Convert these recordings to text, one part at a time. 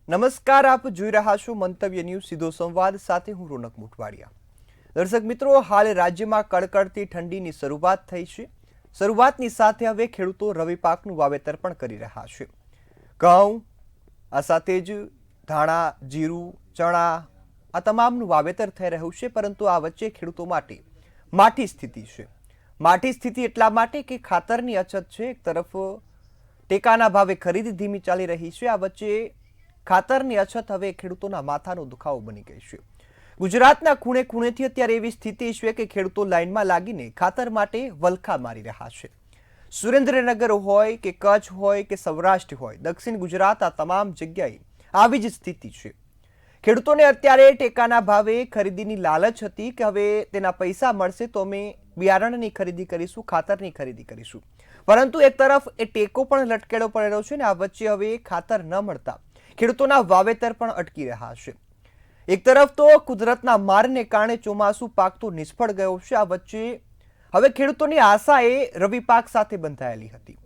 નમસ્કાર, આપ જોઈ રહ્યા છો મંતવ્ય ન્યૂઝ સીધો સંવાદ સાથે હું રોનક મોટવાડિયા। દર્શક મિત્રો, હાલ રાજ્યમાં કડકડતી ઠંડીની શરૂઆત થઈ છે। શરૂઆતની સાથે હવે ખેડૂતો રવિ પાકનું વાવેતર પણ કરી રહ્યા છે। ઘઉં, આ સાથે જ ધાણા, જીરું, ચણા આ તમામનું વાવેતર થઈ રહ્યું છે, પરંતુ આ વચ્ચે ખેડૂતો માટે માઠી સ્થિતિ છે। માઠી સ્થિતિ એટલા માટે કે ખાતરની અછત છે। એક તરફ ટેકાના ભાવે ખરીદી ધીમી ચાલી રહી છે, આ વચ્ચે ખાતરની અછત હવે ખેડૂતોના માથાનો દુખાવો બની ગઈ છે। ગુજરાતના ખૂણે ખૂણેથી અત્યારે એવી સ્થિતિ છે કે ખેડૂતો લાઇનમાં લાગીને ખાતર માટે વલખા મારી રહ્યા છે। સુરેન્દ્રનગર હોય કે કચ્છ હોય કે સૌરાષ્ટ્ર હોય, દક્ષિણ ગુજરાત આ તમામ જગ્યાએ આવી જ સ્થિતિ છે। ખેડૂતોને અત્યારે ટેકાના ભાવે ખરીદીની લાલચ હતી કે હવે તેના પૈસા મળશે તો અમે બિયારણની ખરીદી કરીશું, ખાતરની ખરીદી કરીશું, પરંતુ એક તરફ એ ટેકો પણ લટકેલો પડેલો છે ને આ વચ્ચે હવે ખાતર ન મળતા ખેડૂતોના વાવેતર પણ અટકી રહ્યા છે। એક તરફ તો કુદરતના મારને કારણે ચોમાસું પાક તો નિષ્ફળ ગયો છે, આ વચ્ચે હવે ખેડૂતોની આશા એ રવિ પાક સાથે બંધાયેલી હતી।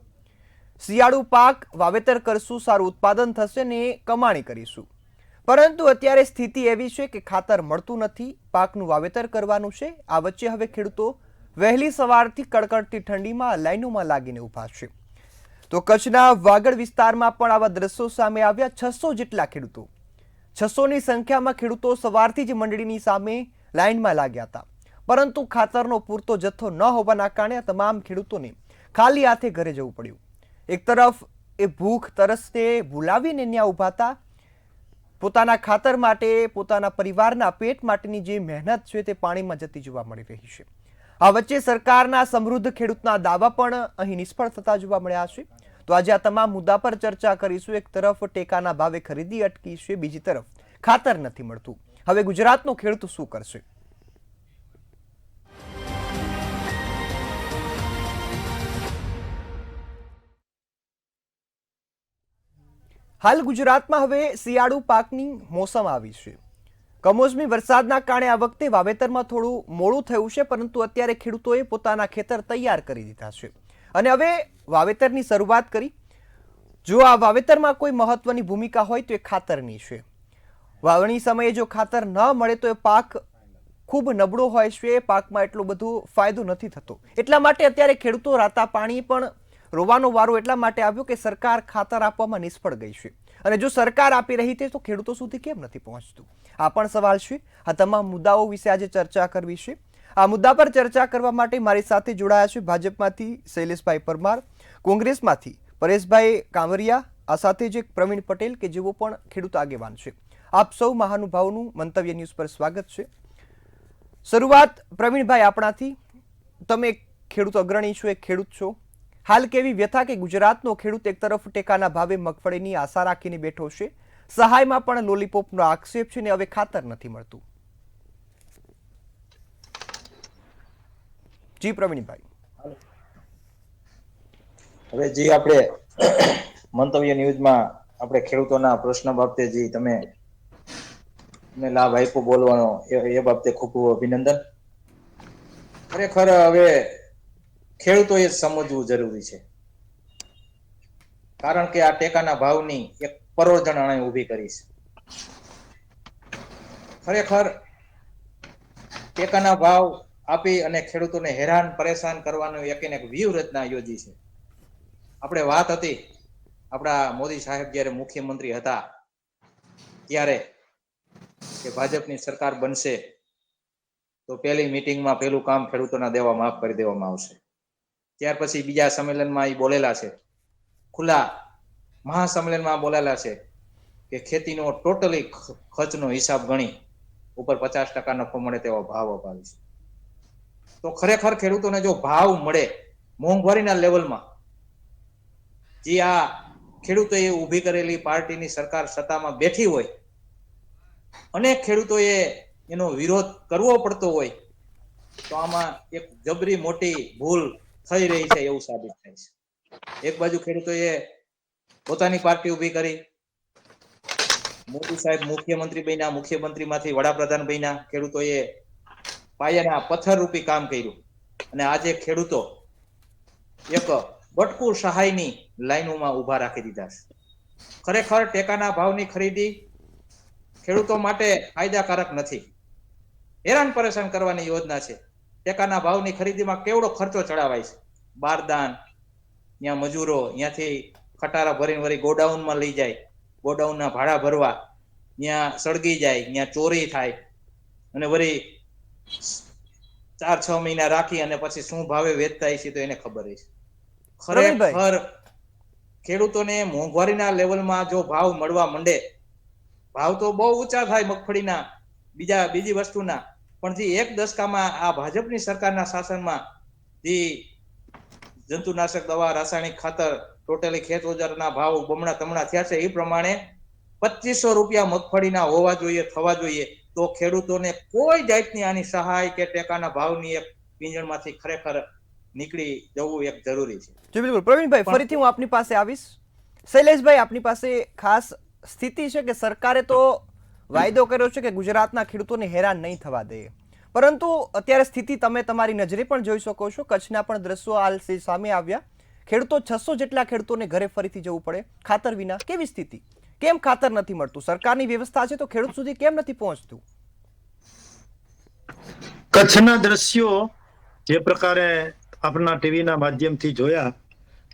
શિયાળુ પાક વાવેતર કરશું, સારું ઉત્પાદન થશે ને કમાણી કરીશું, પરંતુ અત્યારે સ્થિતિ એવી છે કે ખાતર મળતું નથી, પાકનું વાવેતર કરવાનું છે। આ વચ્ચે હવે ખેડૂતો વહેલી સવારથી કડકડતી ઠંડીમાં લાઈનોમાં લાગીને ઊભા છે। તો કચ્છના વાગડ વિસ્તારમાં પણ આવા દ્રશ્યો સામે આવ્યા। 600 જેટલા ખેડૂતો, 600ની સંખ્યામાં ખેડૂતો સવારથી જ મંડળીની સામે લાઇનમાં લાગ્યા હતા, પરંતુ ખાતરનો પૂરતો જથ્થો ન હોવાના કારણે આ તમામ ખેડૂતોને ખાલી હાથે ઘરે જવું પડ્યું। એક તરફ એ ભૂખ તરસને ભૂલાવીને ત્યાં ઊભા હતા, પોતાના ખાતર માટે, પોતાના પરિવારના પેટ માટેની જે મહેનત છે તે પાણીમાં જતી જોવા મળી રહી છે। આ વચ્ચે સરકારના સમૃદ્ધ ખેડૂતના દાવા પણ અહીં નિષ્ફળ થતા જોવા મળ્યા છે। તો આજે આ તમામ મુદ્દા પર ચર્ચા કરીશું। એક તરફ ટેકાના ભાવે ખરીદી અટકી છે, બીજી તરફ ખાતર નથી મળતું, હવે ગુજરાતનો ખેડૂત શું કરશે? હાલ ગુજરાતમાં હવે શિયાળુ પાકની મોસમ આવી છે। કમોસમી વરસાદના કારણે આ વખતે વાવેતરમાં થોડું મોડું થયું છે, પરંતુ અત્યારે ખેડૂતોએ પોતાના ખેતર તૈયાર કરી દીધા છે અને હવે વાવેતરની શરૂઆત કરી। જો આ વાવેતરમાં કોઈ મહત્વની ભૂમિકા હોય તો એ ખાતરની છે। વાવણી સમયે જો ખાતર ન મળે તો એ પાક ખૂબ નબળો હોય છે, પાકમાં એટલો બધો ફાયદો નથી થતો। એટલા માટે અત્યારે ખેડૂતો રાતા પાણી પણ રોવાનો વારો એટલા માટે આવ્યો કે સરકાર ખાતર આપવામાં નિષ્ફળ ગઈ છે, અને જો સરકાર આપી રહી છે તો ખેડૂતો સુધી કેમ નથી પહોંચતું, આ પણ સવાલ છે। આ તમામ મુદ્દાઓ વિશે આજે ચર્ચા કરવી છે। આ મુદ્દા પર ચર્ચા કરવા માટે મારી સાથે જોડાયા છે ભાજપમાંથી શૈલેષભાઈ પરમાર, કોંગ્રેસમાંથી પરેશભાઈ કાંવરિયા, આ સાથે જ પ્રવીણ પટેલ કે જેઓ પણ ખેડૂત આગેવાન છે। આપ સૌ મહાનુભાવોનું મંતવ્ય ન્યૂઝ પર સ્વાગત છે। શરૂઆત પ્રવીણભાઈ આપણાથી, તમે ખેડૂત અગ્રણી છો, એક ખેડૂત છો, હાલ કેવી વ્યથા કે ગુજરાતનો ખેડૂત એક તરફ ટેકાના ભાવે મગફળીની આશા રાખીને બેઠો છે, સહાયમાં પણ લોલીપોપનો આક્ષેપ છે ને હવે ખાતર નથી મળતું? જી પ્રવીણભાઈ। હવે જે આપણે મંતવ્ય ન્યૂઝમાં આપણે ખેડૂતોના પ્રશ્ન બાબતે જે તમે લાભ આપ્યો બોલવાનો એ બાબતે ખૂબ ખૂબ અભિનંદન। ખરેખર હવે ખેડૂતોએ સમજવું જરૂરી છે, કારણ કે આ ટેકાના ભાવની એક પરોજણાણે ઊભી કરી છે। ખરેખર ટેકાના ભાવ આપી અને ખેડૂતોને હેરાન પરેશાન કરવાનું એક વ્યૂહરચના યોજી છે। આપણે વાત હતી આપણા મોદી સાહેબ જ્યારે મુખ્યમંત્રી હતા ત્યારે કે ભાજપની સરકાર બનશે તો પહેલી મીટિંગમાં પહેલું કામ ખેડૂતોના દેવા માફ કરી દેવામાં આવશે। ત્યાર પછી બીજા સંમેલનમાં એ બોલેલા છે, ખુલ્લા મહાસંમેલનમાં બોલેલા છે કે ખેતીનો ટોટલી ખર્ચનો હિસાબ ગણી ઉપર 50% નફો મળે તેવો ભાવ અપાવીશું। તો ખરેખર ખેડૂતોને જો ભાવ મળે મોંઘવારીના લેવલમાં, જે આ ખેડૂતોએ ઊભી કરેલી પાર્ટીની સરકાર સત્તામાં બેઠી હોય અને ખેડૂતોએ એનો વિરોધ કરવો પડતો હોય તો આમાં એક જબરી મોટી ભૂલ થઈ રહી છે એવું સાબિત થાય છે। એક બાજુ ખેડૂતોએ પોતાની પાર્ટી ઊભી કરી, મોદી સાહેબ મુખ્યમંત્રી બન્યા, મુખ્યમંત્રીમાંથી વડાપ્રધાન બન્યા, ખેડૂતોએ પાયાના પથ્થરરૂપી કામ કર્યું અને આજે ખેડૂતો એક બટકું સહાયની લાઈનોમાં ઊભા રાખી દીધા છે। ખરેખર ટેકાના ભાવની ખરીદી ખેડૂતો માટે ફાયદાકારક નથી. હેરાન પરેશાન કરવાની યોજના છે. ટેકાના ભાવની ખરીદીમાં કેવડો ખર્ચો ચડાવાય છે. બારદાન, ત્યાં મજૂરો, ત્યાંથી ખટારા ભરીને વળી ગોડાઉનમાં લઈ જાય, ગોડાઉનના ભાડા ભરવા, ત્યાં સળગી જાય, ત્યાં ચોરી થાય, અને વળી 4-6 મહિના રાખી અને પછી શું ભાવે વેચતા છે તો એને ખબર છે. ખરેખર ખેડૂતોને મોંઘવારીના લેવલમાં જો ભાવ મળવા માંડે, ભાવ તો બહુ ઊંચા થાય મગફળીના, બીજી વસ્તુના, પણ જે એક દશકામાં આ ભાજપની સરકારના શાસનમાં જે જંતુનાશક દવા, રાસાયણિક ખાતર, ટોટલી ખેત ઓજારના ભાવ બમણા તમણા થયા છે, એ પ્રમાણે 2500 રૂપિયા મગફળીના હોવા જોઈએ, થવા જોઈએ, તો ખેડૂતોને કોઈ જાતની આની સહાય કે ટેકાના ભાવની એક પિંજણમાંથી ખરેખર નીકળી જવું એક જરૂરી છે. જી બિલકુલ. પ્રવીણભાઈ, ફરીથી હું આપની પાસે આવીશ. શૈલેષભાઈ, આપની પાસે ખાસ સ્થિતિ છે કે સરકારે તો વાયદો કર્યો છે કે ગુજરાતના ખેડૂતોને હેરાન નહીં થવા દે, પરંતુ અત્યારે સ્થિતિ તમે તમારી નજરે પણ જોઈ શકો છો. કચ્છના પણ દ્રશ્યો હાલ સામે આવ્યા. ખેડૂતો 600 જેટલા ખેડૂતોને ઘરે ફરીથી જવું પડે ખાતર વિના. કેવી સ્થિતિ? કેમ ખાતર નથી મળતું? સરકારની વ્યવસ્થા છે તો ખેડૂત સુધી કેમ નથી પહોંચતું? કચ્છના દ્રશ્યો જે પ્રકારે આપના ટીવીના માધ્યમથી જોયા,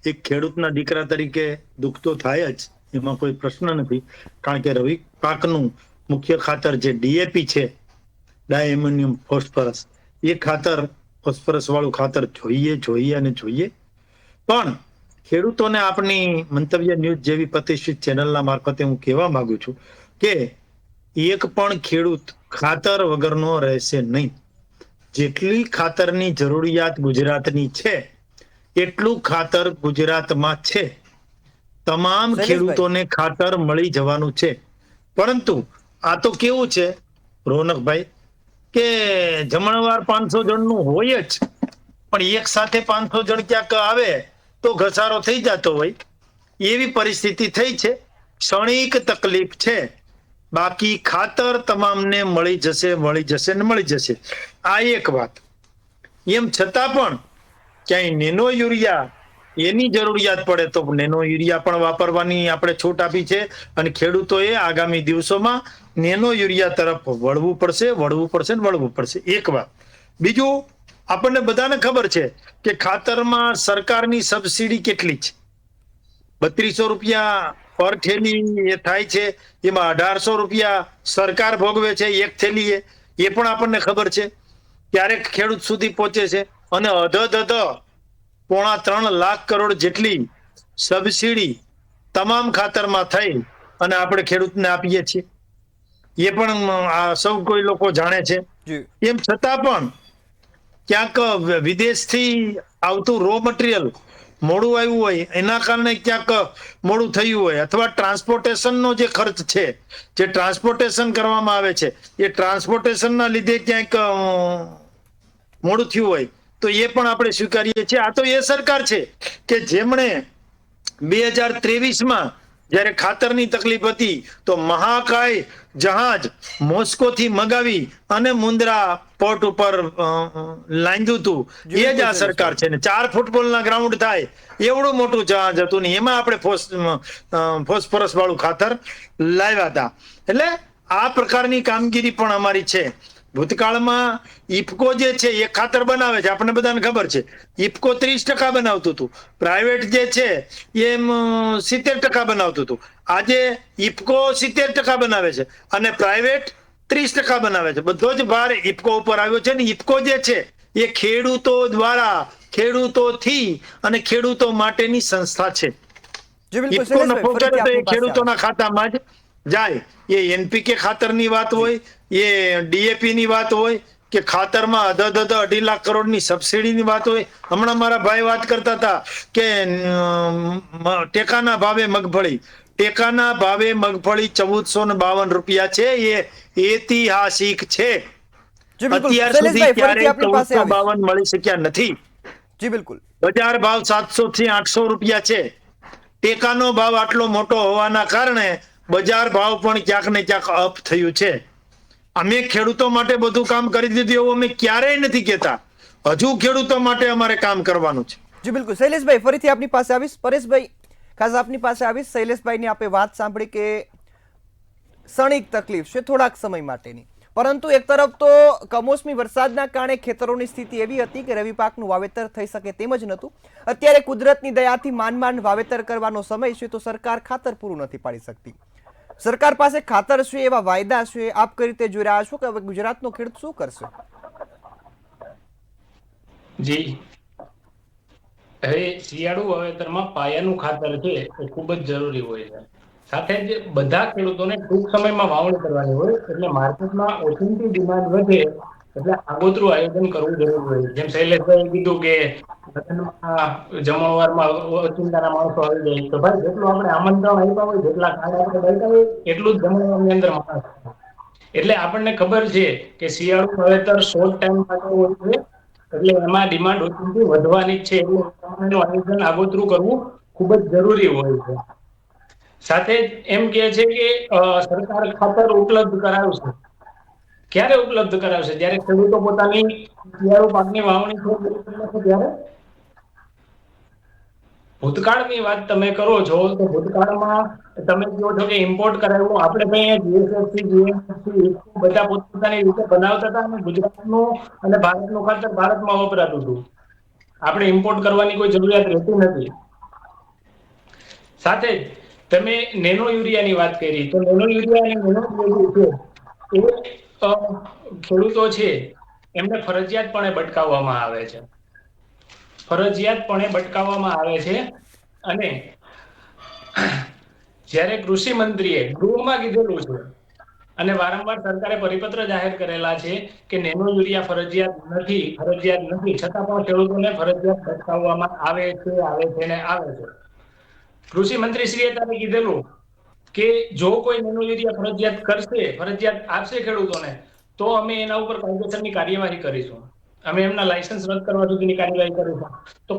એક ખેડૂતના દીકરા તરીકે દુઃખ તો થાય જ, એમાં કોઈ પ્રશ્ન નથી. કારણ કે રવિ પાકનું મુખ્ય ખાતર જે ડીએપી છે, ડાયએમોનિયમ ફોસ્ફરસ, એ ખાતર, ફોસ્ફરસ વાળું ખાતર જોઈએ અને જોઈએ. પણ ખેડૂતોને આપણી મંતવ્ય ન્યૂઝ જેવી પ્રતિષ્ઠિત ચેનલના મારફતે હું કહેવા માંગુ છું કે એક પણ ખેડૂત ખાતર વગરનો રહેશે નહીં. જેટલી ખાતરની જરૂરિયાત ગુજરાતની છે એટલું ખાતર ગુજરાતમાં છે. તમામ ખેડૂતોને ખાતર મળી જવાનું છે. પરંતુ આ તો કેવું છે રોનકભાઈ કે જમણવાર 500 જણનું હોય જ, પણ એક સાથે 500 જણ ક્યાંક આવે તો ઘસારો થઈ જતો હોય, એવી પરિસ્થિતિ થઈ છે. ક્ષણિક તકલીફ છે, બાકી ખાતર તમામને મળી જશે. આ એક વાત. એમ છતાં પણ ક્યાંય નેનો યુરિયા એની જરૂરિયાત પડે તો નેનો યુરિયા પણ વાપરવાની આપણે છૂટ આપી છે, અને ખેડૂતોએ આગામી દિવસોમાં નેનો યુરિયા તરફ વળવું પડશે. એક વાત. બીજું, આપણને બધાને ખબર છે કે ખાતરમાં સરકારની સબસિડી કેટલી છે. 3200 રૂપિયા પર થેલી એ થાય છે, એમાં 1800 રૂપિયા સરકાર ભોગવે છે એક થેલીએ, એ પણ આપણને ખબર છે. ક્યારેક ખેડૂત સુધી પહોંચે છે, અને અધધ 3.25 લાખ કરોડ જેટલી સબસિડી તમામ ખાતરમાં થઈ અને આપણે ખેડૂતને આપીએ છીએ, એ પણ આ સૌ કોઈ લોકો જાણે છે. એમ છતાં પણ ક્યાંક વિદેશથી આવતું રો મટીરિયલ મોડું આવ્યું હોય, એના કારણે ક્યાંક મોડું થયું હોય, અથવા ટ્રાન્સપોર્ટેશનનો જે ખર્ચ છે, જે ટ્રાન્સપોર્ટેશન કરવામાં આવે છે, એ ટ્રાન્સપોર્ટેશનના લીધે ક્યાંક મોડું થયું હોય, તો એ પણ આપણે સ્વીકારીએ છીએ. આ તો એ સરકાર છે કે જેમણે 2023માં જ્યારે ખાતરની તકલીફ હતી તો મહાકાય જહાજ મોસ્કોથી મગાવી અને મુન્દ્રા પોર્ટ ઉપર લાંદ્યું હતું. એ જ આ સરકાર છે ને. 4 ફૂટબોલના ગ્રાઉન્ડ થાય એવડું મોટું જહાજ હતું ને એમાં આપણે ફોસ્ફરસ વાળું ખાતર લાવ્યા હતા. એટલે આ પ્રકારની કામગીરી પણ અમારી છે. ભૂતકાળમાં ઇફકો જે છે એ ખાતર બનાવે છે, આપણને બધાને ખબર છે. ઇફકો 30% બનાવતું હતું, પ્રાઇવેટ જે છે એ 70% બનાવતું હતું. આજે ઇફકો 70% બનાવે છે અને પ્રાઇવેટ 30% બનાવે છે. બધો જ ભાર ઇફકો ઉપર આવ્યો છે. ને ઇફકો જે છે એ ખેડૂતો દ્વારા, ખેડૂતોથી અને ખેડૂતો માટેની સંસ્થા છે. ઇફકો નફો કરે તો એ ખેડૂતોના ખાતામાં જ જાય. એ એનપીકે ખાતરની વાત હોય, એ ડીએપી ની વાત હોય, કે ખાતરમાં અધધ 2.5 લાખ કરોડની સબસિડીની વાત હોય. હમણાં મારા ભાઈ વાત કરતા હતા કે ટેકાના ભાવે મગફળી 1452 રૂપિયા છે. એ ઐતિહાસિક છે. અત્યાર સુધી ક્યારેય 1452 મળી શક્યા નથી. જી બિલકુલ. બજાર ભાવ 700 થી 800 રૂપિયા છે. ટેકાનો ભાવ આટલો મોટો હોવાના કારણે બજાર ભાવ પણ ક્યાંક ને ક્યાંક અપ થયું છે. અમે ખેડૂતો માટે બધું કામ કરી દીધું એવું અમે ક્યારેય નથી કહેતા. હજુ ખેડૂતો માટે અમારે કામ કરવાનું છે. જી બિલકુલ. શૈલેષભાઈ, ફરીથી આપની પાસે આવીશ. પરેશભાઈ, ખાસ આપની પાસે આવીશ. શૈલેષભાઈની આપે વાત સાંભળી કે ક્ષણિક તકલીફ છે થોડાક સમય માટેની, પરંતુ એક તરફ તો કમોસમી વરસાદના કારણે ખેતરોની સ્થિતિ એવી હતી કે રવિ પાકનું વાવેતર થઈ શકે તેમ જ નહોતું. અત્યારે કુદરતની દયાથી માંડ વાવેતર કરવાનો સમય છે તો સરકાર ખાતર પૂરું નથી પાડી શકતી. સરકાર પાસે ખાતર છે, એવા વાયદા છે, આપ કઈ રીતે જોઈ રહ્યા છો કે હવે ગુજરાતનો ખેડૂત શું કરશે? જી, હવે શિયાળુ વાવેતરમાં પાયાનું ખાતર છે એ ખૂબ જ જરૂરી હોય છે. સાથે જ બધા ખેડૂતોને ટૂંક સમયમાં વાવણી કરવાની હોય એટલે માર્કેટમાં ઓછીની ડિમાન્ડ વધે એટલે આગોતરું આયોજન કરવું જરૂરી હોય. જેમ શૈલેષભાઈએ કીધું કે લગ્નમાં જમણવારમાં ઓચિંતાના માણસો આવી જાય તો ભાઈ જેટલું આપણે આમંત્રણ આપ્યા હોય, જેટલા કાર્ડ આપણે બાંધ્યા હોય એટલું જ જમણવારની અંદર માણસ. એટલે આપણને ખબર છે કે શિયાળુ વાવેતર શોર્ટ ટાઈમ માટે હોય છે એટલે એમાં ડિમાન્ડ ઓછી વધવાની જ છે એટલે પ્રમાણેનું આયોજન આગોતરું કરવું ખૂબ જ જરૂરી હોય છે. સાથે એમ કહે છે કે સરકાર ખાતર ઉપલબ્ધ કરાવશે. ક્યારે ઉપલબ્ધ કરાવશે? જ્યારે ખેડૂતો પોતાની શિયાળુ પાકની વાવણી છે ત્યારે. ભૂતકાળની વાત તમે કરો છો તો ભૂતકાળમાં તમે કહો છો કે ઇમ્પોર્ટ કરાવ્યું. આપણે કઈ જીએસએફસી, જીએમએફસી બધા પોતપોતાની રીતે બનાવતા હતા અને ગુજરાતનું અને ભારતનું ખાતર ભારતમાં વપરાતું હતું. આપણે ઇમ્પોર્ટ કરવાની કોઈ જરૂરિયાત રહેતી નથી. સાથે જ તમે નેનો યુરિયાની વાત કરી તો નેનો યુરિયા અને નેનો છે એ ખેડૂતો છે એમને ફરજિયાતપણે બટકાવવામાં આવે છે. અને જ્યારે કૃષિ મંત્રીએ ગૃહમાં કીધેલું છે અને વારંવાર સરકારે પરિપત્ર જાહેર કરેલા છે કે નેનો યુરિયા ફરજિયાત નથી, છતાં પણ ખેડૂતોને ફરજિયાત બટકાવવામાં આવે છે. કૃષિ મંત્રીશ્રીએ ત્યારે કીધેલું કે જો કોઈ નેનો યુરિયા ફરજિયાત આપશે ખેડૂતોને તો અમે એના ઉપર કાયદેસરની કાર્યવાહી કરીશું. અમે એમના લાયસન્સ રદ કરવા સુધીની કાર્યવાહી કરીશું. તો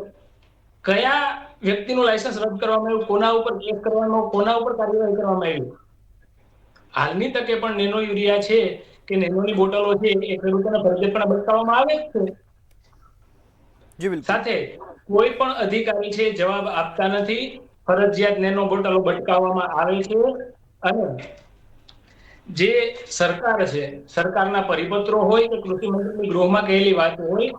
કયા વ્યક્તિનું લાયસન્સ રદ કરવામાં આવ્યું, કોના ઉપર કેસ કરવાનો, કોના ઉપર કાર્યવાહી કરવામાં આવી? હાલની તકે પણ નેનો યુરિયા છે કે નેનોની બોટલો છે એ ખેડૂતોને ફરજિયાતપણે બટકાવવામાં આવે જ છે. સાથે કોઈ પણ અધિકારી છે જવાબ આપતા નથી. ફરજિયાત નેનો બોટલો બટકાવવામાં આવે છે અને જે સરકાર છે, સરકારના પરિપત્રો હોય કે કૃષિ મંત્રીની ગૃહમાં કહેલી વાતો હોય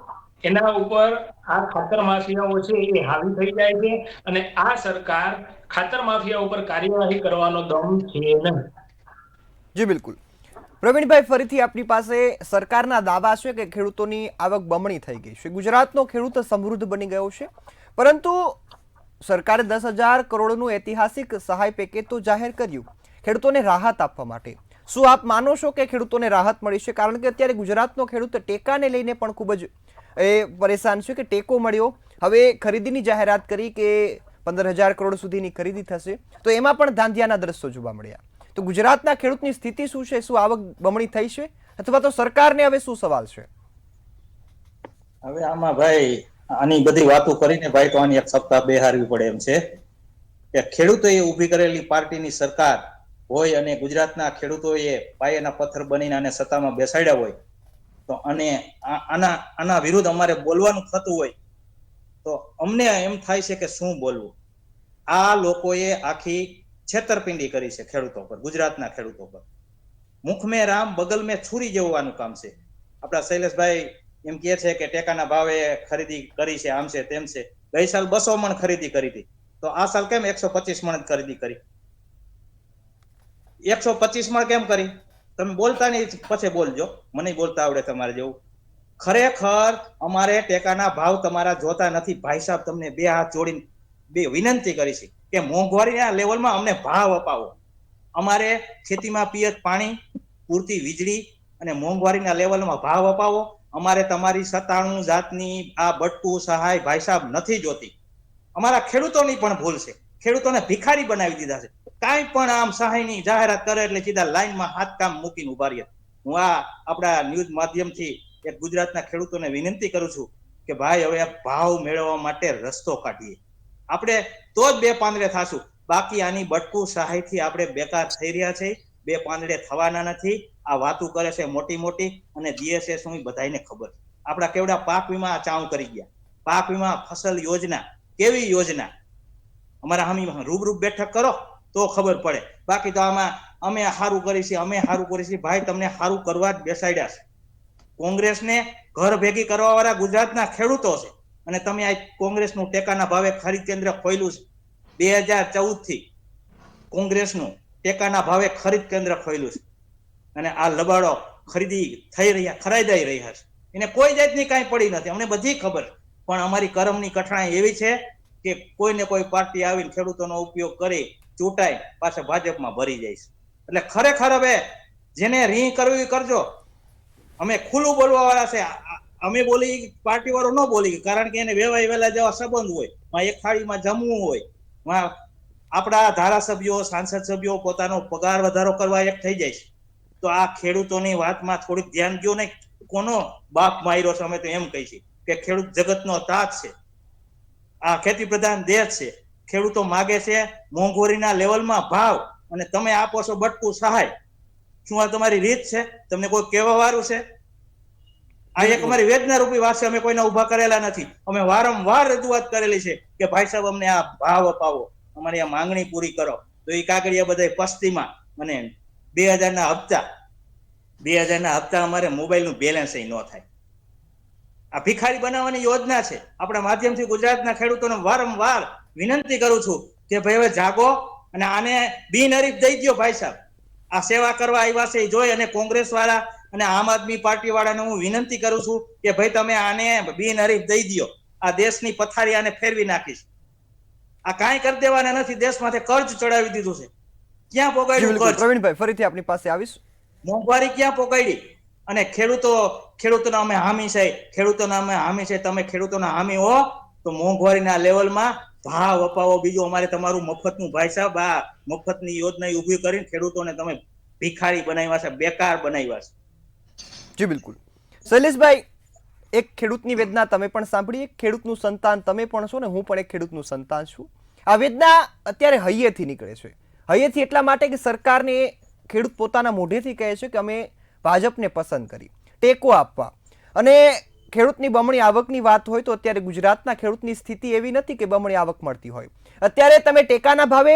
એના ઉપર આ ખાતર માફિયાઓ છે એ હાવી થઈ જાય છે અને આ સરકાર ખાતર માફિયા ઉપર કાર્યવાહી કરવાનો દમ છે નહીં. જી બિલકુલ. પ્રવીણભાઈ, ફરીથી આપની પાસે સરકારના દાવા છે કે ખેડૂતોની આવક બમણી થઈ ગઈ છે, ગુજરાતનો ખેડૂત સમૃદ્ધ બની ગયો છે, પરંતુ સરકારે 10,000 કરોડનું ઐતિહાસિક સહાય પેકેજ તો જાહેર કર્યું ખેડૂતોને રાહત આપવા માટે. શું આપ માનો છો કે ખેડૂતોને રાહત મળી છે? કારણ કે અત્યારે ગુજરાતનો ખેડૂત ટેકાને લઈને પણ ખૂબ જ પરેશાન છે કે ટેકો મળ્યો, હવે ખરીદીની જાહેરાત કરી કે 15,000 કરોડ સુધીની ખરીદી થશે, તો એમાં પણ ધાંધિયાના દ્રશ્યો જોવા મળ્યા. તો ગુજરાતના ખેડૂતની સ્થિતિ શું છે? શું આવક બમણી થઈ છે અથવા તો સરકારને હવે શું સવાલ છે? હવે આમાં ભાઈ આની બધી વાતો કરીને ભાઈ તો આની એક સપ્તાહ બેહારવી પડે એમ છે કે ખેડૂતોએ ઊભી કરેલી પાર્ટીની સરકાર હોય અને ગુજરાતના ખેડૂતોએ પાયાના પથ્થર બનીને આને સત્તામાં બેસાડ્યા હોય તો અને આના વિરુદ્ધ અમારે બોલવાનું થતું હોય તો અમને એમ થાય છે કે શું બોલવું. આ લોકોએ આખી છેતરપિંડી કરી છે ખેડૂતો પર, ગુજરાતના ખેડૂતો પર. મુખ મેં રામ બગલ મેં છુરી જેવું કામ છે. આપણા શૈલેષભાઈ એમ કહે છે કે ટેકાના ભાવે ખરીદી કરી છે, આમ છે તેમ છે. ગઈ સાલ 200 મણ ખરીદી કરી હતી તો આ સાલ કેમ 125 મણ ખરીદી કરી? 125 મણ કેમ કરી? તમે બોલતા નહીં, પછી બોલજો, મને બોલતા આવડે તમારે જેવું. ખરેખર અમારે ટેકાના ભાવ તમારા જોતા નથી ભાઈ સાહેબ. તમને બે હાથ જોડીને બે વિનંતી કરી છે કે મોંઘવારીના લેવલમાં અમને ભાવ અપાવો. અમારે ખેતીમાં પિયત પાણી, પૂરતી વીજળી અને મોંઘવારીના લેવલમાં ભાવ અપાવો. અમારે તમારી 97 જાતની આ બટકું સહાય ભાઈ સાહેબ નથી જોતી. અમારા ખેડૂતોની પણ ભૂલ છે, ખેડૂતોને ભિખારી બનાવી દીધા છે. કાંઈ પણ આમ સહાયની જાહેરાત કરે એટલે સીધા લાઈનમાં હાથ કામ મૂકીને ઉભા રહે. હું આ આપણા ન્યૂઝ માધ્યમથી એક ગુજરાતના ખેડૂતોને વિનંતી કરું છું કે ભાઈ હવે ભાવ મેળવવા માટે રસ્તો કાઢીએ. આપણે તો જ બે પાંદડે થાશું, બાકી આની બટકું સહાયથી આપણે બેકાર થઈ રહ્યા છે, બે પાંદડે થવાના નથી. આ વાતો કરે છે મોટી મોટી અને દીએ શું બધાને ખબર. આપણા કેવડા પાક વીમા ચાઉ કરી ગયા. પાક વીમા ફસલ યોજના કેવી યોજના? અમારા હામી રૂબરૂ બેઠક કરો તો ખબર પડે. બાકી તો આમાં અમે સારું કરીશું ભાઈ, તમને સારું કરવા જ બેસાડ્યા છે. કોંગ્રેસને ઘર ભેગી કરવા વાળા ગુજરાતના ખેડૂતો છે, અને તમે આ કોંગ્રેસનું ટેકાના ભાવે ખરીદ કેન્દ્ર ખોલ્યું છે. 2014 થી કોંગ્રેસનું ટેકાના ભાવે ખરીદ કેન્દ્ર ખોલ્યું છે, અને આ લબાડો ખરીદાઈ રહ્યા છે. એને કોઈ જાતની કાંઈ પડી નથી, અમને બધી ખબર. પણ અમારી કરમની કઠણાઈ એવી છે કે કોઈને કોઈ પાર્ટી આવીને ખેડૂતોનો ઉપયોગ કરી ચૂંટાઈ પાછા ભાજપમાં ભરી જાય છે. એટલે ખરેખર હવે જેને રી કરવી કરજો. અમે ખુલ્લું બોલવા વાળા છે. અમે બોલી પાર્ટી વાળો ન બોલી, કારણ કે એને વેવાય વેલા જેવા સંબંધ હોય, એક થાળીમાં જમવું હોય, આપણા ધારાસભ્યો સાંસદ સભ્યો પોતાનો પગાર વધારો કરવા એક થઈ જાય છે. તો આ ખેડૂતોની વાતમાં થોડીક ધ્યાન દો ને. કોનો બાપ માર્યો છે? અમે તો એમ કહી છીએ કે ખેડૂત જગતનો તાત છે. આ ખેતી પ્રધાન દેશ છે. ખેડૂતો માગે છે મોંઘવારીના લેવલમાં ભાવ, અને તમે આપો છો બટકું સહાય. શું આ તમારી રીત છે? તમને કોઈ કહેવા વાળું છે? આ એક અમારી વેદના રૂપી વાત છે. અમે કોઈને ઉભા કરેલા નથી. અમે વારંવાર રજૂઆત કરેલી છે કે ભાઈ સાહેબ અમને આ ભાવ અપાવો, અમારી આ માંગણી પૂરી કરો. તો એ કાગળિયા બધા પસ્તીમાં, અને 2000 ના હપ્તા અમારે મોબાઈલનું બેલેન્સ ન થાય. આ ભિખારી બનાવવાની યોજના છે. આપણા માધ્યમથી ગુજરાતના ખેડૂતોને વારંવાર વિનંતી કરું છું કે ભાઈ હવે જાગો, અને આને બિનહરીફ દઈ દો. ભાઈ સાહેબ આ સેવા કરવા આવ્યા છે જોઈ, અને કોંગ્રેસ વાળા અને આમ આદમી પાર્ટી વાળાને હું વિનંતી કરું છું કે ભાઈ તમે આને બિનહરીફ દઈ દો. આ દેશની પથારી આને ફેરવી નાખીશ. આ કાંઈ કરી દેવાના નથી. દેશમાંથી કર્જ ચડાવી દીધું છે. ક્યાં પોગાડ્યું કર્જ? પ્રવીણભાઈ, ફરીથી આપની પાસે આવીશ. મોંઘવારી ક્યાં પોગાડી? અને ખેડૂતોના અમે હામી છે. તમે ખેડૂતોના હામી હો તો મોંઘવારીના લેવલમાં ભાવ અપાવો. બીજું અમારે તમારું મફતનું, ભાઈ સાહેબ આ મફતની યોજના ઉભી કરીને ખેડૂતોને તમે ભિખારી બનાવ્યા છે, બેકાર બનાવ્યા છે. જી બિલકુલ. શૈલેષભાઈ, એક ખેડૂતની વેદના તમે પણ સાંભળી, એક ખેડૂતનું સંતાન તમે પણ છો ને હું પણ એક ખેડૂતનું સંતાન છું. આ વેદના અત્યારે હૈયેથી નીકળે છે. હૈયેથી એટલા માટે કે સરકારને ખેડૂત પોતાના મોઢેથી કહે છે કે અમે ભાજપને પસંદ કરી, ટેકો આપવા. અને ખેડૂતની બમણી આવકની વાત હોય તો અત્યારે ગુજરાતના ખેડૂતની સ્થિતિ એવી નથી કે બમણી આવક મળતી હોય. અત્યારે તમે ટેકાના ભાવે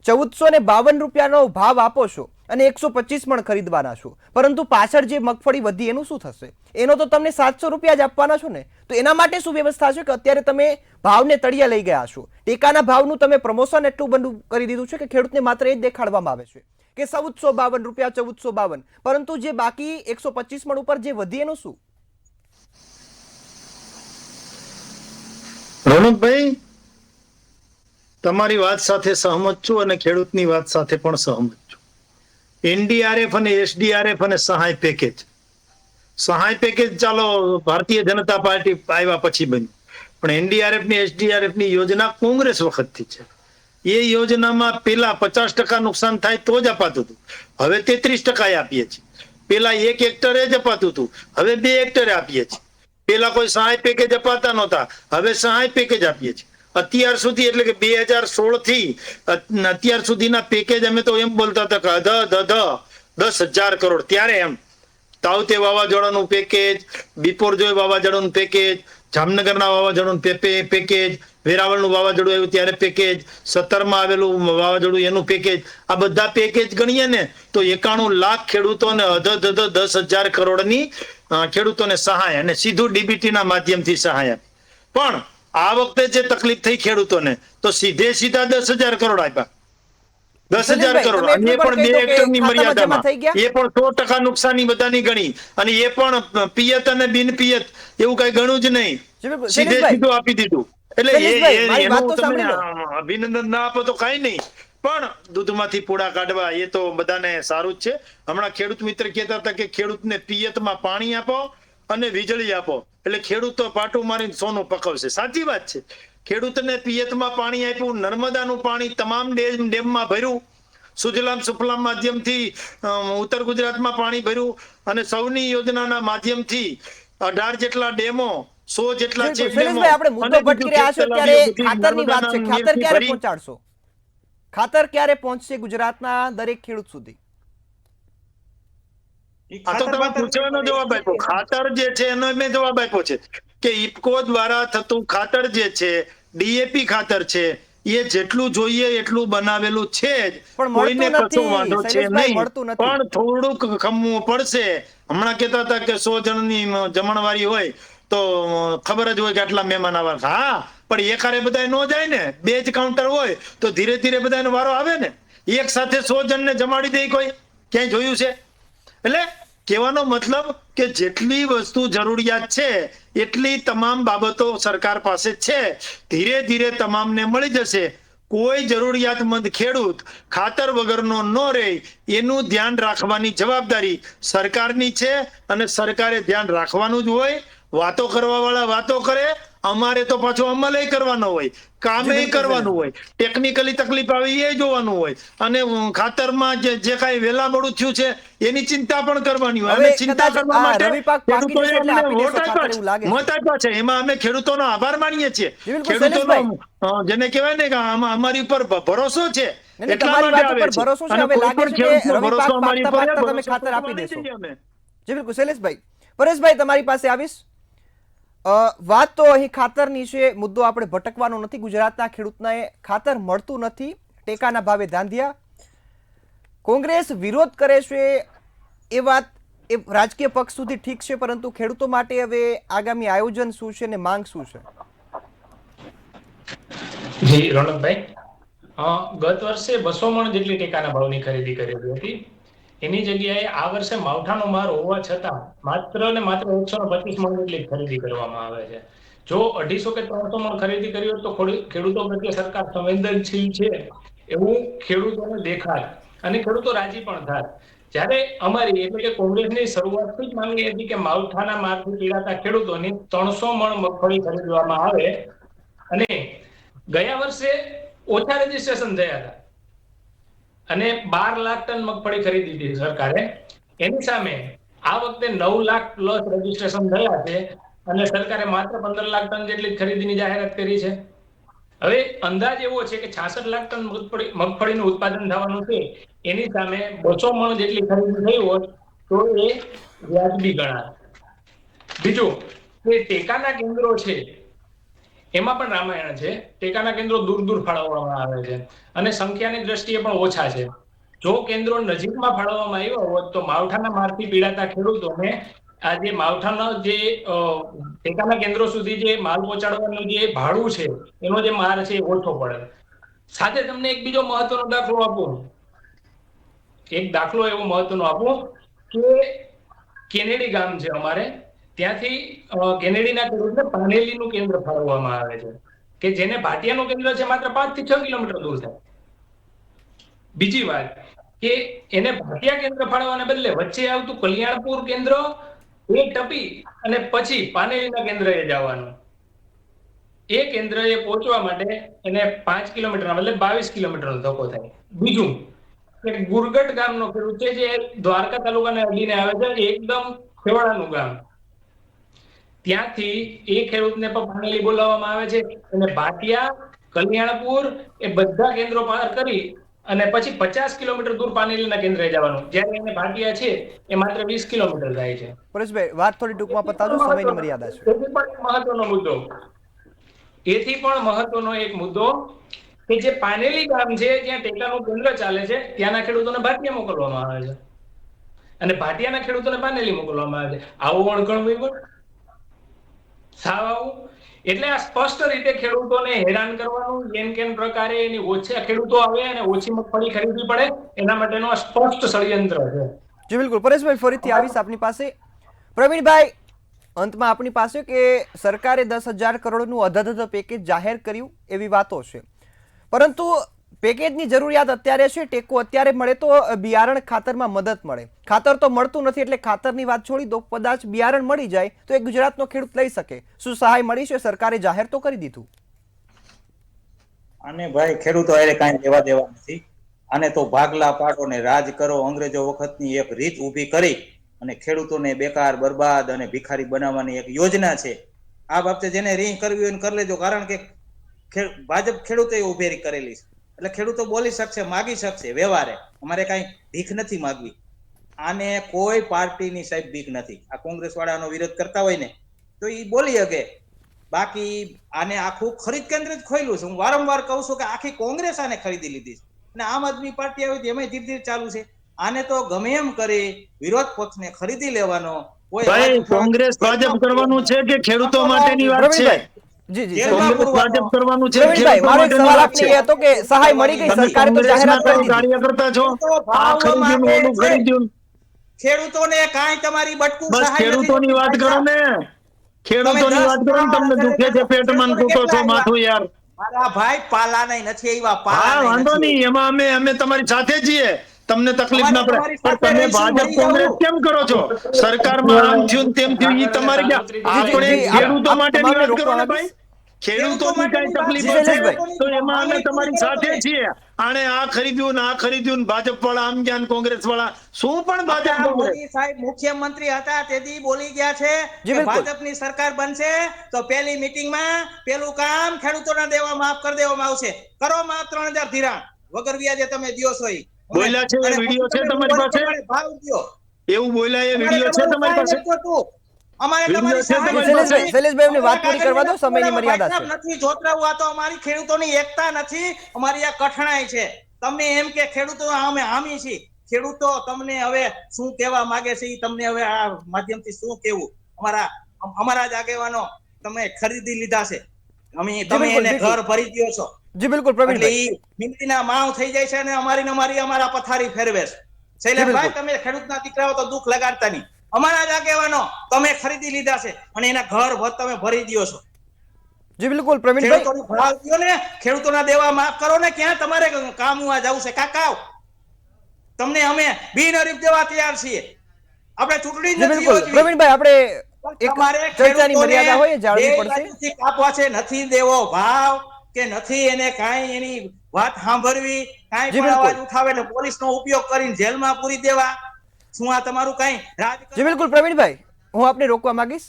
1452 રૂપિયાનો ભાવ આપો છો અને 125 પણ ખરીદવાના છો, પરંતુ પાછળ જે મગફળી વધી એનું શું થશે? એનો તો તમને 700 રૂપિયા જ આપવાના છો ને. તો એના માટે શું વ્યવસ્થા છે કે અત્યારે તમે ભાવને તળિયા લઈ ગયા છો? ટેકાના ભાવનું તમે પ્રમોશન એટલું બધું કરી દીધું છે કે ખેડૂતને માત્ર એ જ દેખાડવામાં આવે છે કે 1452 રૂપિયા, 1452, પરંતુ જે બાકી 125 પણ ઉપર જે વધી એનું શું? રોનકભાઈ, તમારી વાત સાથે સહમત છું અને ખેડૂતની વાત સાથે પણ સહમત છું. એનડીઆરએફ અને એસડીઆરએફ અને સહાય પેકેજ ચાલો ભારતીય જનતા પાર્ટી આવ્યા પછી બન્યું, પણ એનડીઆરએફ ની એસડીઆરએફ ની યોજના કોંગ્રેસ વખતથી છે. એ યોજનામાં પેલા 50% નુકસાન થાય તો જ અપાતું હતું, હવે 33% આપીએ છીએ. પેલા 1 હેક્ટરે જ અપાતું હતું, હવે 2 હેક્ટરે આપીએ છીએ. પેલા કોઈ સહાય પેકેજ અપાતા નહોતા, હવે સહાય પેકેજ આપીએ છીએ. અત્યાર સુધી એટલે કે 2016 થી અત્યાર સુધીના પેકેજ અમે તો એમ બોલતા હતા કે 10,000 કરોડ. ત્યારે એમ તાવતે વાવાઝોડાનું પેકેજ, બિપોરજોય વાવાઝોડાનું પેકેજ, જામનગરના વાવાઝોડાનું પેકેજ, વેરાવળનું વાવાઝોડું આવ્યું ત્યારે પેકેજ, 17માં આવેલું વાવાઝોડું એનું પેકેજ, આ બધા પેકેજ ગણીએ ને તો 91 લાખ ખેડૂતોને 10,000 કરોડની ખેડૂતોને સહાય, અને સીધું ડીબીટી ના માધ્યમથી સહાય. પણ આ વખતે જે તકલીફ થઈ ખેડૂતોને તો સીધા 10,000 કરોડ આપ્યા. 10,000 કરોડ, અને એ પણ 2 હેક્ટરની મર્યાદામાં, એ પણ 100% નુકસાની બધાની ગણી, અને એ પણ પિયત અને બિન પિયત એવું કઈ ગણું જ નહીં, સીધું આપી દીધું. એટલે એનું તમે અભિનંદન ના આપો તો કઈ નહીં, પણ દૂધમાંથી પૂડા કાઢવા એ તો બધાને સારું જ છે. હમણાં ખેડૂત મિત્ર કહેતા હતા કે ખેડૂતને પિયતમાં પાણી આપો અને વીજળી આપો એટલે ખેડૂત તો પાટું મારીને સોનું પકવશે. સાચી વાત છે. ખેડૂતને પિયતમાં પાણી આપ્યું, નર્મદાનું પાણી તમામ ડેમમાં ભર્યું, સુજલામ સુફલામ માધ્યમથી ઉત્તર ગુજરાતમાં પાણી ભર્યું, અને સૌની યોજનાના માધ્યમથી 18 જેટલા ડેમો, 100 જેટલા ચેક ડેમો. આપણે મુદ્દો ભટકી રહ્યા છો ત્યારે ખાતરની વાત છે. ખાતર ક્યારે પહોંચાડશો? ખાતર ક્યારે પહોંચશે ગુજરાતના દરેક ખેડૂત સુધી? આ તો તમે પૂછવાનો જવાબ આપ્યો. ખાતર જે છે એનો મેં જવાબ આપ્યો છે કે ઇફકો દ્વારા થતું ખાતર જે છે, ડીએપી ખાતર છે, એ જેટલું જોઈએ એટલું બનાવેલું છે જ, પણ કોઈને મળતું કશો નથી, વાંધો છે શૈલેષભાઈ, નહીં, મળતું નથી. પણ થોડુંક ખમવું પડશે. હમણાં કહેતા હતા કે 100 જણની જમણવારી હોય તો ખબર જ હોય કે આટલા મહેમાન આવવાના. હા, પણ એકારે બધા ન જાય ને, 2 જ કાઉન્ટર હોય તો ધીરે ધીરે બધાનો વારો આવે ને. એક સાથે 100 જણને જમાડી દે કોઈ ક્યાંય જોયું છે? એટલે કહેવાનો મતલબ કે જેટલી વસ્તુ જરૂરિયાત છે એટલી તમામ બાબતો સરકાર પાસે છે. ધીરે ધીરે તમામને મળી જશે. કોઈ જરૂરિયાતમંદ ખેડૂત ખાતર વગરનો ન રહે એનું ધ્યાન રાખવાની જવાબદારી સરકારની છે, અને સરકારે ધ્યાન રાખવાનું જ હોય. વાતો કરવા વાળા વાતો કરે, અમારે તો પાછો અમલ કરવાનો હોય, કામે બિલકુલ, કરવાનું શૈલેષભાઈ. હોય, ટેકનિકલી તકલીફ આવી એ જોવાનું હોય, અને ખાતરમાં જે કાંઈ વેલા મોડું થયું છે એની ચિંતા પણ કરવાની હોય. હવે અમે ચિંતા કદાચ કરવા આ માટે રવિ પાક પાકી ખેડૂતોએ જશે એટલે અમને આપી વોટ દેશો ખાતર આપ્યા એવું લાગે છે, છે. મત આપ્યા છે. એમાં અમે ખેડૂતોનો આભાર માનીએ છીએ. જી બિલકુલ, ખેડૂતોનો શૈલેષભાઈ. જેને કહેવાય ને કે અમારી ઉપર ભરોસો છે નહીં, એટલા તમારી માટે વાત આવે ઉપર છે. ભરોસો છે. અને હવે કોઈ લાગે પણ છે કે ખેડૂતનો રવિ ભરોસો પાક અમારી પાકતા ઉપર પાકતા તમે ખાતર આપી નહીં દેશો. દઈએ અમે. જી બિલકુલ, શૈલેષભાઈ. પરેશભાઈ, તમારી પાસે આવીશ. વાત તો અહીં ખાતરની છે, મુદ્દો આપણે ભટકવાનો નથી. ગુજરાતના ખેડૂતને ખાતર મળતું નથી, ટેકાના ભાવે ધાંધિયા. કોંગ્રેસ વિરોધ કરે છે એ વાત એ રાજકીય પક્ષ સુધી ઠીક છે, પરંતુ ખેડૂતો માટે હવે આગામી આયોજન શું છે ને માંગ શું છે? જી રોનકભાઈ, ગત વર્ષે 200 મણ જેટલી ટેકાના ભાવની ખરીદી કરેલી હતી. એની જગ્યાએ આ વર્ષે માવઠાનો માર હોવા છતાં માત્ર ને માત્ર 125 મણ જેટલી ખરીદી કરવામાં આવે છે. જો 250 કે 300 મણ ખરીદી કરી હોત તો ખેડૂતો પ્રત્યે સરકાર સંવેદનશીલ છે એવું ખેડૂતોને દેખાય અને ખેડૂતો રાજી પણ થાય. જ્યારે અમારી એટલે કે કોંગ્રેસની શરૂઆતથી જ માંગણી હતી કે માવઠાના મારથી પીડાતા ખેડૂતોની 300 મણ મગફળી ખરીદવામાં આવે. અને ગયા વર્ષે ઓછા રજીસ્ટ્રેશન થયા હતા અને 12 લાખ ટન મગફળી ખરીદી હતી સરકારે. એની સામે આ વખતે 9 લાખ પ્લસ રજીસ્ટ્રેશન થયા છે અને સરકારે માત્ર 15 લાખ ટન જેટલી ખરીદીની જાહેરાત કરી છે. હવે અંદાજ એવો છે કે 66 લાખ ટન મગફળીનું ઉત્પાદન થવાનું છે. એની સામે 200 મણ જેટલી ખરીદી થઈ હોત તો એ વ્યાજબી ગણાય. બીજું કે ટેકાના કેન્દ્રો છે એમાં પણ રામાયણ છે. ટેકાના કેન્દ્રો દૂર દૂર ફાળવવામાં આવે છે અને સંખ્યાની દ્રષ્ટિએ પણ ઓછા છે. જો કેન્દ્રો નજીકમાં ફાળવવામાં આવ્યા હોત તો માવઠાના મારથી પીડાતા ખેડૂતોને આ જે માવઠાના જે ટેકાના કેન્દ્રો સુધી જે માલ પહોંચાડવાનું જે ભાડું છે એનો જે માર છે એ ઓછો પડે. સાથે તમને એક બીજો મહત્વનો દાખલો આપું. એક દાખલો એવો મહત્વનો આપું કે કેનેડી ગામ છે અમારે, ત્યાંથી કેનેડીના ખેડૂતને પાનેલીનું કેન્દ્ર ફાળવવામાં આવે છે કે જેને ભાટિયાનું કેન્દ્ર છે માત્ર 5 થી 6 કિલોમીટર દૂર થાય. બીજી વાત કે એને ભાટિયા કેન્દ્ર ફાળવવાને બદલે વચ્ચે આવતું કલ્યાણપુર કેન્દ્ર એ ટપી અને પછી પાનેલીના કેન્દ્રએ જવાનું. એ કેન્દ્રએ પહોંચવા માટે એને 5 કિલોમીટરના બદલે 22 કિલોમીટરનો ધક્કો થાય. બીજું કે ગુરગટ ગામનો ખેડૂત છે જે દ્વારકા તાલુકાને અડીને આવે છે, એકદમ છેવાડાનું ગામ. ત્યાંથી એ ખેડૂતને પણ પાનેલી બોલાવવામાં આવે છે અને ભાટિયા, કલ્યાણપુર એ બધા કેન્દ્રો પાર કરી અને પછી 50 કિલોમીટર દૂર પાનેલીના કેન્દ્રે જવાનું. જ્યારે એને ભાટિયા છે એ માત્ર 20 કિલોમીટર થાય છે. પરેશભાઈ, વાત થોડી ટૂંકમાં પતાવજો, સમયની મર્યાદા છે. એથી પણ મહત્વનો મુદ્દો એક મુદ્દો કે જે પાનેલી ગામ છે જ્યાં ટેકાનું કેન્દ્ર ચાલે છે ત્યાંના ખેડૂતોને ભાટિયા મોકલવામાં આવે છે અને ભાટિયાના ખેડૂતોને પાનેલી મોકલવામાં આવે છે. આવું અણઘણ વહીવટ સાવ આવું. એટલે આ સ્પષ્ટ રીતે ખેડૂતોને હેરાન કરવાનું, જેમ કેમ પ્રકારે એની ઓછા ખેડૂતો આવે અને ઓછી મગફળી ખરીદવી પડે એના માટેનો આ સ્પષ્ટ ષડયંત્ર છે. જી બિલકુલ, પરેશભાઈ ફરીથી આવીશ આપની પાસે. પ્રવીણભાઈ, અંતમાં આપની પાસે કે સરકારે 10,000 કરોડનું અધધ પેકેજ જાહેર કર્યું એવી વાતો છે, પરંતુ પેકેજની જરૂરિયાત અત્યારે છે, ટેકો અત્યારે મળે તો બિયારણ ખાતરમાં મદદ મળે. ખાતર તો મળતું નથી એટલે ખાતરની વાત છોડી દો, કદાચ બિયારણ મળી જાય તો એ ગુજરાતનો ખેડૂત લઈ શકે. શું સહાય મળી છે? સરકારે જાહેર તો કરી દીધું. અને ભાઈ ખેડૂતો એને કાંઈ લેવા દેવા નથી. આને તો ભાગલા પાડો ને રાજ કરો, અંગ્રેજો વખતની એક રીત ઊભી કરી અને ખેડૂતોને બેકાર, બરબાદ અને ભિખારી બનાવવાની એક યોજના છે. આ બાબતે જેને રીહ કરવી હોય કરી લેજો, કારણ કે ભાજપ ખેડૂતોએ ઉભેરી કરેલી છે એટલે ખેડૂતો બોલી શકશે, માગી શકશે વ્યવહારે. અમારે કાંઈ ભીખ નથી માગવી. આને કોઈ પાર્ટીની સાહેબ ભીખ નથી. આ કોંગ્રેસ વાળાનો વિરોધ કરતા હોય ને તો એ બોલી શકે બાકી આને આખું ખરીદ કેન્દ્ર જ ખોલ્યું છે. હું વારંવાર કહું છું કે આખી કોંગ્રેસ આને ખરીદી લીધી છે અને આમ આદમી પાર્ટી આવી એમાં ધીરે ધીરે ચાલુ છે. આને તો ગમે એમ કરી વિરોધ પક્ષને ખરીદી લેવાનો. કોઈ ભાઈ અવાજ ઉઠાવવા- કોંગ્રેસ ભાજપ કરવાનું છે કે ખેડૂતો માટેની વાત છે? પ્રવીણભાઈ જી જી જેલમાં કોંગ્રેસ ભાજપ કરવાનું છે પ્રવીણભાઈ, ખેડૂતો મારો એક માટેની સવાલ વાત આપને છે? એ હતો કે સહાય મળી ગઈ, તમે સરકારે તો કોંગ્રેસના જાહેરાત કરી કયો દીધી. કાર્યકર્તા છો? ખેડૂતો આ ભાવ ખરીદ્યું ને ઓલું માગે છે. ખરીદ્યું. ખેડૂતોને કાંઈ તમારી બટકું બસ સહાય નથી ખેડૂતોની વાત જોતી. કરો ને, ખેડૂતોની વાત કરો ને. તમને દુખે છે પેટમાં ને કૂટો છો માથું યાર. મારા ભાઈ પાલા નહીં નથી એવા હા પાલા વાંધો નથી. નહીં, એમાં અમે તમારી સાથે છીએ. તમને તકલીફ ના અમારે પડે, તમારી પણ સાથે તમે રહીશું, ભાજપ મળી કોંગ્રેસ જવું. કેમ કરો છો? સરકારમાં આમ થયું ને તેમ થયું, ઈ તમારી ક્યાં? આપણે જી, ખેડૂતો આપ માટેની તમામને વાત કરો ને રોકવા ભાઈ. ખેડૂતોની કઈ માટેની વાત તકલીફો છે, છે શૈલેષભાઈ. તો એમાં અમે માહિતી તમારી કરો સાથે તમે. છીએ. આણે આ ખરીદ્યું ને આ ખરીદ્યું ને ભાજપ વાળા આમ ગયા ને કોંગ્રેસ વાળા શું પણ ભાજપ આપણા કોંગ્રેસ. મોદી સાહેબ મુખ્યમંત્રી હતા તેથી બોલી ગયા છે જી, કે બિલકુલ. ભાજપની સરકાર બનશે તો પહેલી મીટિંગમાં પેલું કામ ખેડૂતોના દેવા માફ કરી દેવામાં આવશે. કરો માફ 3000 ધિરાણ વગર વ્યાજે તમે દ્યો છો ઈ. બોલ્યા છે એ અને વિડીયો પછી છે તમે તમારી પાસે? પ્રમાણે ભાવ દ્યો. એવું બોલ્યા એ અમારે વિડીયો છે તમારું તમારી કાંઈ પાસે? નથી જોતું. અમારે વિડીયો તમારી છે સહાય તમારી પાસે? શૈલેષભાઈ, એમની વાત પૂરી કરવા દો, સમયની મર્યાદા છે. નથી જોતરાવું. આ તો અમારી ખેડૂતોની એકતા નથી, અમારી આ કઠણાઈ છે. તમને એમ કે ખેડૂતો અમે હામી છીએ. ખેડૂતો તમને હવે શું કહેવા માંગે છે એ તમને હવે આ માધ્યમથી શું કહેવું. અમારા જ આગેવાનો તમે ખરીદી લીધા છે. તમે બિલકુલ, એને બિલકુલ. ઘર ભરી દ્યો છો જી બિલકુલ એટલે પ્રવીણભાઈ. ઈ મિંદીના માવ થઈ જાય છે અને અમારા પથારી ફેરવે છે. શૈલેષભાઈ, બિલકુલ. તમે ખેડૂતના દીકરાઓ તો દુઃખ લગાડતા નહીં. અમારા જ આગેવાનો તમે ખરીદી લીધા છે અને એના ઘર તમે ભરી દ્યો છો. જી બિલકુલ પ્રવીણભાઈ. ખેડૂતોને ભાવ દ્યો ને, ખેડૂતોના દેવા માફ કરો ને. ક્યાં તમારે કામવા જવું છે કાકા? તમને અમે બિનહરીફ દેવા તૈયાર છીએ. આપણે ચૂંટણી જી નથી બિલકુલ યોજવી. પ્રવીણભાઈ, આપણે એક તમારે ચર્ચાની ખેડૂતોને મર્યાદા હોય એ જાળવવી બે પડશે. બાજુથી કાપવા છે. નથી દેવો ભાવ કે નથી એને કાંઈ એની વાત સાંભળવી, કાંઈ જી પણ બિલકુલ. અવાજ ઉઠાવે એટલે પોલીસનો ઉપયોગ કરીને જેલમાં પૂરી દેવા. શું આ તમારું કાંઈ રાજ? જી બિલકુલ પ્રવીણભાઈ, હું આપને રોકવા માંગીશ.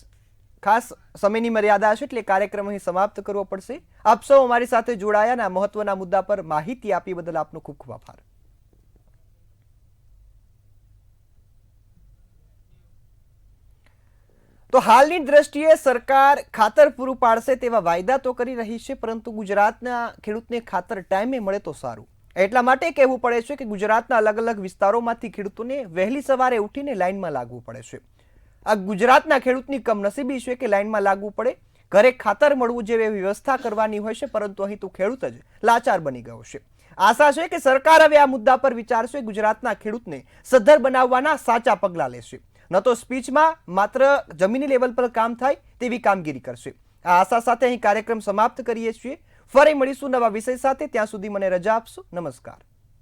ખાસ સમયની મર્યાદા છે એટલે કાર્યક્રમ અહીં સમાપ્ત કરવો પડશે. આપ સૌ અમારી સાથે જોડાયા અને આ મહત્વના મુદ્દા પર માહિતી આપી બદલ આપનો ખૂબ ખૂબ આભાર. તો હાલની દ્રષ્ટિએ સરકાર ખાતર પૂરું પાડશે તેવા વાયદા તો કરી રહી છે, પરંતુ ગુજરાતના ખેડૂતને ખાતર ટાઈમે મળે તો સારું. એટલા માટે કહેવું પડે છે કે ગુજરાતના અલગ અલગ વિસ્તારોમાંથી ખેડૂતોને વહેલી સવારે ઉઠીને લાઇનમાં લાગવું પડે છે. આ ગુજરાતના ખેડૂતની કમનસીબી છે કે લાઇનમાં લાગવું પડે, ઘરે ખાતર મળવું જેવી વ્યવસ્થા કરવાની હોય છે, પરંતુ અહીં તો ખેડૂત જ લાચાર બની ગયો છે. આશા છે કે સરકાર હવે આ મુદ્દા પર વિચારશે, ગુજરાતના ખેડૂતને સદ્ધર બનાવવાના સાચા પગલાં લેશે, ન તો સ્પીચમાં માત્ર જમીની લેવલ પર કામ થાય તેવી કામગીરી કરશે. આ આશા સાથે અહીં કાર્યક્રમ સમાપ્ત કરીએ છીએ. ફરી મળીશું નવા વિષય સાથે. ત્યાં સુધી મને રજા આપશો. નમસ્કાર.